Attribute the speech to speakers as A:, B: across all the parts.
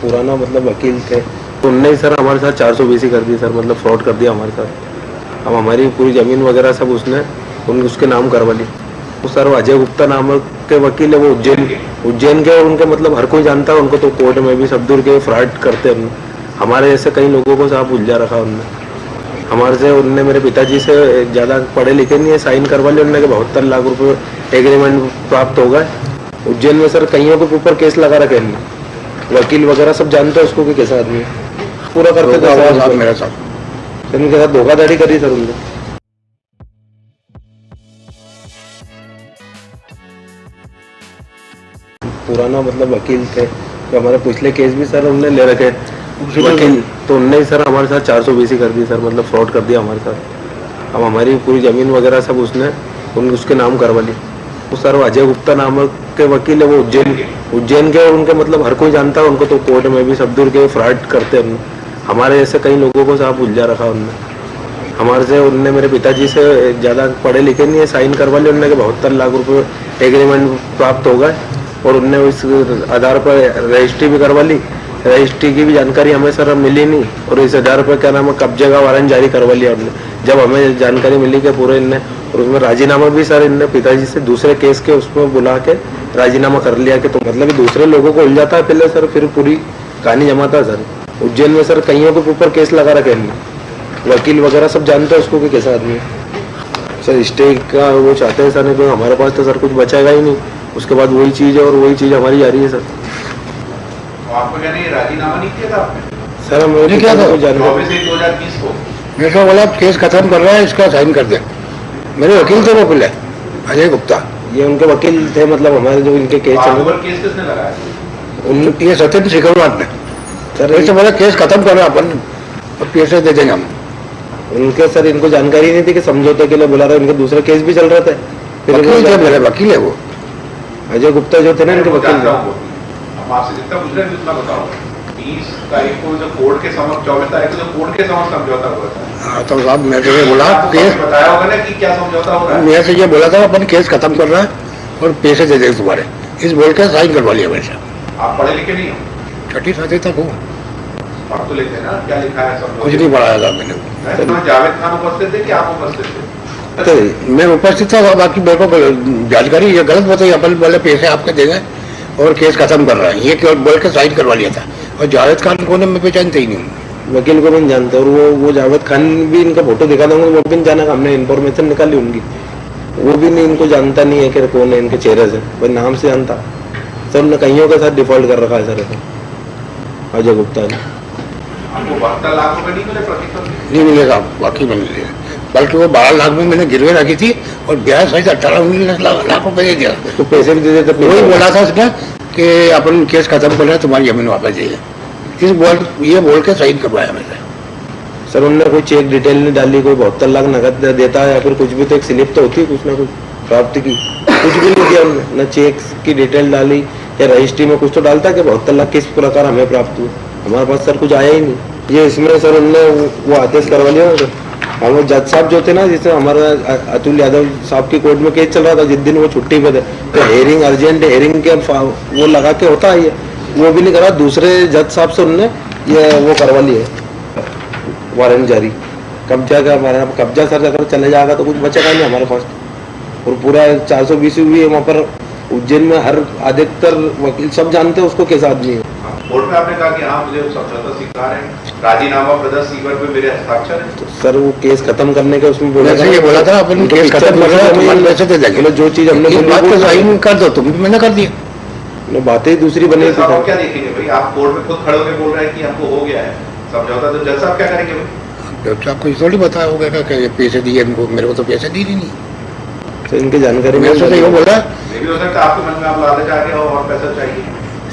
A: पुराना मतलब वकील थे, तो उनने ही सर हमारे साथ 420 कर दी सर, मतलब फ्रॉड कर दिया हमारे साथ। अब हमारी पूरी ज़मीन वगैरह सब उसने उसके नाम करवा ली। वो सर अजय गुप्ता नामक के वकील है, वो उज्जैन के, और उनके मतलब हर कोई जानता है उनको, तो कोर्ट में भी सब दूर के फ्रॉड करते हैं। हमारे जैसे कई लोगों को साफ उलझा रखा उनने। हमारे से उनने मेरे पिताजी से ज़्यादा पढ़े लिखे नहीं है, साइन करवा लिए उनने के 72 लाख रुपए एग्रीमेंट प्राप्त हो गए। उज्जैन में सर कईयों के ऊपर केस लगा रखे हैं, वकील वगैरह सब जानते हैं उसको कि कैसा आदमी है, पूरा करते थे मेरे साथ। उनके साथ धोखाधड़ी करी सर उनने। पुराना मतलब वकील थे, तो हमारे पिछले केस भी सर उनने ले रखे वकील, तो उनने ही सर हमारे साथ 420 कर दी सर, मतलब फ्रॉड कर दिया हमारे साथ। अब हमारी पूरी ज़मीन वगैरह सब उसने उसके नाम करवा ली। वो सर अजय गुप्ता नामक के वकील है, वो उज्जैन के, और उनके मतलब हर कोई जानता है उनको, तो कोर्ट में भी सब दूर के फ्रॉड करते हैं। हमारे जैसे कई लोगों को साफ उलझा रखा उनने। हमारे से उनने मेरे पिताजी से ज़्यादा पढ़े लिखे नहीं है, साइन करवा लिए उनने के 72 लाख रुपए एग्रीमेंट प्राप्त हो गए, और उनने उस आधार पर रजिस्ट्री भी करवा ली। रजिस्ट्री की भी जानकारी हमें सर मिली नहीं, और इस आधार पर क्या नाम है कब्जे का वारंट जारी करवा लिया उनने। जब हमें जानकारी मिली कि पूरे इनने, और उसमें राजीनामा भी सर इनने पिताजी से दूसरे केस के उसमें बुला के राजीनामा कर लिया कि, तो मतलब दूसरे लोगों को उलझाता है पहले सर, फिर पूरी कहानी जमाता है सर। उज्जैन में सर कईयों के ऊपर केस लगा रखे हैं, वकील वगैरह सब जानते हैं उसको कि कैसा आदमी है सर। स्टे का वो चाहते हैं सर, नहीं तो हमारे पास तो सर कुछ बचाएगा ही नहीं। उसके बाद वही चीज़ है, और वही चीज़ हमारी जा रही है सर।
B: आपको क्या नहीं राजीनामा नहीं किया था आपने?
A: सर हमने
B: क्या था 2020 को
C: मेरे को बोला केस खत्म कर रहा है, इसका साइन कर दे। मेरे वकील थे वो पहले अजय गुप्ता,
A: ये उनके वकील थे, मतलब हमारे जो इनके केस चल रहे
B: केस किसने लगाया?
C: ये सत्येंद्र शेखरवार ने
A: सर।
C: ऐसे बोला केस खत्म कर रहा अपन, और पैसे दे देंगे हम।
A: उनके सर इनको जानकारी नहीं थी कि समझौते के लिए बुला रहे, उनके दूसरे केस भी चल रहे थे। फिर
C: मेरे वकील है वो
A: अजय गुप्ता जो थे ना इनके वकील थे।
B: आपसे जितना पूछ रहे हैं उतना बताओ। 20 तारीख को जो कोर्ट के समक्ष, 24 तारीख को जो कोर्ट के समक्ष समझौता हुआ था।
C: हाँ तो साहब मेरे से बोला केस
B: बताया होगा ना कि क्या समझौता हो रहा है।
C: मेरे से ये बोला था अपन केस खत्म कर रहा है और पैसे दे देंगे तुम्हारे, इस बोल के साइन करवा लिया मेरे से।
B: आप पढ़े लिखे नहीं हो?
C: 6ठी 7वीं तक हूँ।
B: पढ़ तो लेते हैं ना, क्या लिखा है सब?
C: कुछ नहीं पढ़ाया था मैंने।
B: जावेद खान उपस्थित थे कि आप उपस्थित थे?
C: मैं उपस्थित था, बाकी मेरे को जानकारी ये गलत बताई। अपन बोले पैसे आपके देंगे और केस खत्म कर रहा है, ये बोल के साइन करवा लिया था। और जावेद खान को मैं पहचानते ही नहीं,
A: वकील को भी जानते, और वो जावेद खान भी इनका फोटो दिखा दूंगा, वो भी जाना, हमने इन्फॉर्मेशन निकाली उनकी, वो भी नहीं इनको जानता नहीं है कि कौन है इनके चेहरे से, पर नाम से जानता सर। उन्होंने कईयों के साथ डिफॉल्ट कर रखा है सर अजय गुप्ता ने।
B: आपको 72 लाख रुपए नहीं मिले प्रतिफल?
C: नहीं मिलेगा, बाकी में मिलेगा। बल्कि वो 12 लाख में मैंने गिरवे रखी थी, और ब्याज सहित 18-19 लाख रुपए दे दिया।
A: तो पैसे भी दे देते,
C: वही बोला था उसने कि अपन केस खत्म कर रहे हैं, तुम्हारी जमीन वापस चाहिए, ये बोल के साइन करवाया मैंने।
A: सर उन्होंने कोई चेक डिटेल नहीं डाली, कोई 72 लाख नकद देता है या फिर कुछ भी, तो एक स्लिप तो होती है कुछ ना कुछ प्राप्ति की, कुछ भी नहीं दिया उन्होंने। न चेक की डिटेल डाली, या रजिस्ट्री में कुछ तो डालता कि 72 लाख किस प्रकार हमें प्राप्त हुआ। हमारे पास सर कुछ आया ही नहीं। ये इसमें सर उन्होंने वो आदेश करवा लिया ना सर। हमें जज साहब जो थे ना, जिससे हमारा अतुल यादव साहब की कोर्ट में केस चल रहा था, जिस दिन वो छुट्टी पे थे, तो हेयरिंग अर्जेंट हेयरिंग के वो लगा के होता है, ये वो भी नहीं करा। दूसरे जज साहब से उन्होंने ये वो करवा लिए वारंट जारी, कब्जा का। हमारा कब्जा सर अगर चले जाएगा तो कुछ बचेगा नहीं हमारे पास, और पूरा 420 हुई है वहाँ पर उज्जैन में। हर अधिकतर वकील सब जानते हैं उसको कैसा आदमी है।
B: कोर्ट में आपने कहा कि हाँ मुझे समझौता स्वीकार है, राजीनामा प्रदर्शन सीवर पे मेरे हस्ताक्षर है।
A: तो सर वो केस खत्म करने के उसमें बोला
C: ये बोला था अपन केस खत्म कर रहे हैं, तुम्हारे पैसे दे देंगे।
A: जो चीज हमने
C: बात तो साइन कर दो, तुम मैंने कर दिया।
A: बातें ही दूसरी बनी थी।
B: आप क्या देखेंगे भाई? आप कोर्ट में खुद खड़े होकर बोल रहे हैं कि हमको हो गया है समझौता, तो जज साहब क्या करेंगे भाई?
C: जज साहब को थोड़ी बताया होगा कि पैसे दिए इनको, मेरे को तो पैसे दी ही नहीं।
A: सर इनकी जानकारी में
C: तो ये बोला
B: भी हो सकता है आपके मन में आप लालच आ गया और पैसा चाहिए।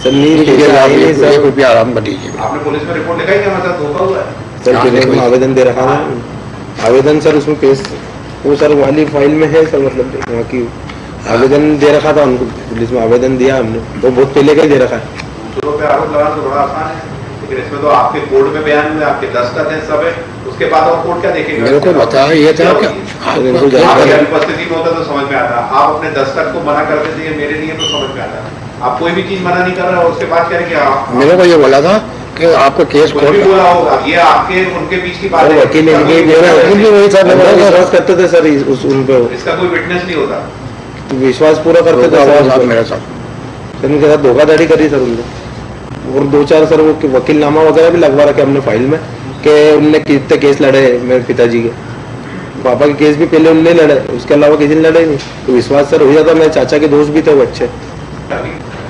A: सर नहीं सर,
C: रुपया आराम कर दीजिए।
B: आपने पुलिस में रिपोर्ट लिखाई कि हमारे साथ धोखा हुआ है?
A: सर पुलिस में आवेदन दे रखा है, आवेदन सर उसमें पेश वो सर वाली फाइल में है सर, मतलब वहाँ की आवेदन दे रखा था उनको, पुलिस में आवेदन दिया हमने, वो बहुत पहले का ही दे रखा है।
B: दूसरों पे आरोप लगाना तो बड़ा आसान है, लेकिन इसमें तो आपके कोर्ट में बयान में आपके दस्तखत है, सब है, उसके बाद और कोर्ट क्या देखेगा?
C: मेरे को बताया ये था कि
B: आपकी अनुपस्थिति में होता तो समझ में आता, आप अपने दस्तखत को मना कर देते मेरे लिए तो समझ में आता। आप कोई भी चीज मना नहीं कर रहे हो, उसके बाद कह रहे कि हाँ,
C: मेरे को ये बोला था कि आपका केस
B: कुछ भी
C: कोर्ट
B: बोला होगा, ये आपके उनके बीच की बात
A: सर
B: है।
A: वकील
B: इसका
A: इनके
B: कोई-
A: मेरा वकील भी वही था, मेरा विश्वास करते थे सर उस उन पे,
B: इसका कोई विटनेस नहीं होता।
A: विश्वास पूरा करते थे सर
C: साहब
A: उन पे।
C: मेरे साथ
A: सर उनके साथ धोखाधड़ी करी सर उनने, और 2-4 सर वो वकीलनामा वगैरह भी लगवा रखे हमने फाइल में कि उनने कितने केस लड़े मेरे पिताजी के, पापा के केस भी पहले उनने लड़े, उसके अलावा किसी ने लड़े नहीं। तो विश्वास सर हो जाता, मेरे चाचा के दोस्त भी थे वो अच्छे।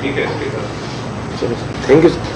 B: ठीक है,
A: चलो थैंक यू सर।